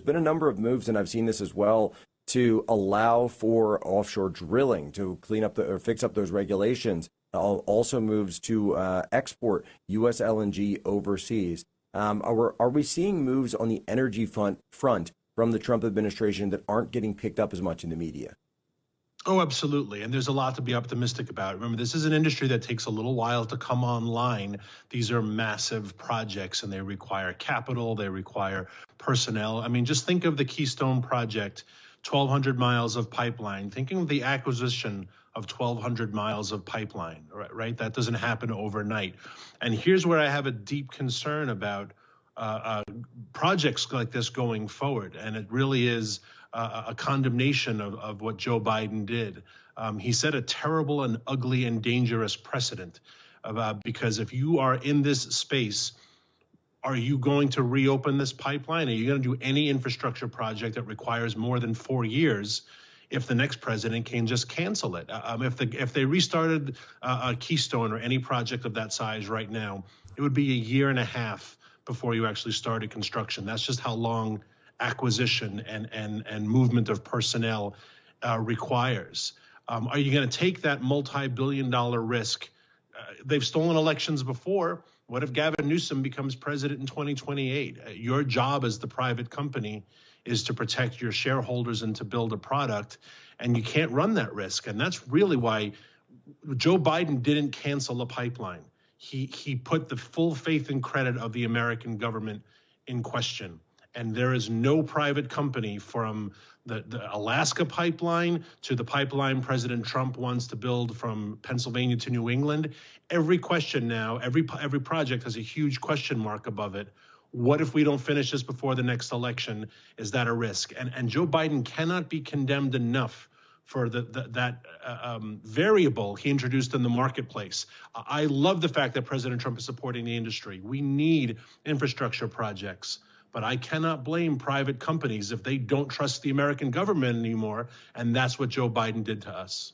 been a number of moves, and I've seen this as well, to allow for offshore drilling, to clean up or fix up those regulations. Also moves to export U.S. LNG overseas. Are we seeing moves on the energy front from the Trump administration that aren't getting picked up as much in the media? Oh, absolutely. And there's a lot to be optimistic about. Remember, this is an industry that takes a little while to come online. These are massive projects and they require capital, they require personnel. I mean, just think of the Keystone project, 1,200 miles of pipeline. Thinking of the acquisition of 1,200 miles of pipeline, right? That doesn't happen overnight. And here's where I have a deep concern about projects like this going forward. And it really is a condemnation of what Joe Biden did. He set a terrible and ugly and dangerous precedent because if you are in this space, are you going to reopen this pipeline? Are you going to do any infrastructure project that requires more than 4 years if the next president can just cancel it? If they restarted a Keystone or any project of that size right now, it would be a year and a half before you actually started construction. That's just how long acquisition and movement of personnel requires. Are you going to take that multi-billion-dollar risk? They've stolen elections before. What if Gavin Newsom becomes president in 2028? Your job as the private company is to protect your shareholders and to build a product, and you can't run that risk. And that's really why Joe Biden didn't cancel a pipeline. He put the full faith and credit of the American government in question. And there is no private company, from the Alaska pipeline to the pipeline President Trump wants to build from Pennsylvania to New England. Every question now, every project has a huge question mark above it. What if we don't finish this before the next election? Is that a risk? And Joe Biden cannot be condemned enough for that variable he introduced in the marketplace. I love the fact that President Trump is supporting the industry. We need infrastructure projects. But I cannot blame private companies if they don't trust the American government anymore. And that's what Joe Biden did to us.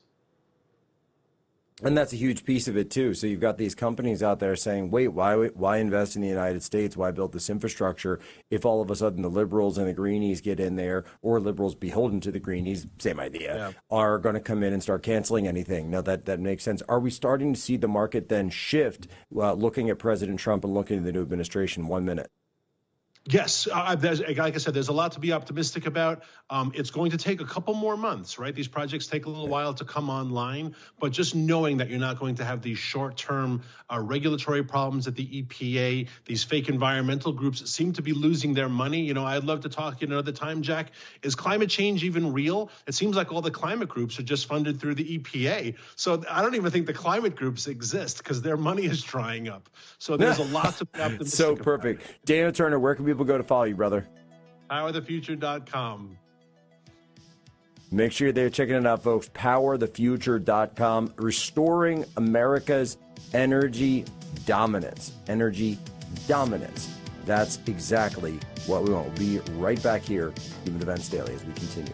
And that's a huge piece of it, too. So you've got these companies out there saying, wait, why invest in the United States? Why build this infrastructure if all of a sudden the liberals and the greenies get in there, or liberals beholden to the greenies, same idea, are going to come in and start canceling anything? Now, that makes sense. Are we starting to see the market then shift, looking at President Trump and looking at the new administration? 1 minute. Yes, like I said, there's a lot to be optimistic about. It's going to take a couple more months, right? These projects take a little while to come online, but just knowing that you're not going to have these short-term regulatory problems at the EPA, these fake environmental groups seem to be losing their money. You know, I'd love to talk another time, Jack. Is climate change even real? It seems like all the climate groups are just funded through the EPA. So I don't even think the climate groups exist because their money is drying up. So there's a lot to be optimistic So perfect. about. Daniel Turner, where can people go to follow you, brother? PowerTheFuture.com. Make sure they're checking it out, folks. PowerTheFuture.com. Restoring America's energy dominance. Energy dominance. That's exactly what we want. We'll be right back here, Human Events Daily, as we continue.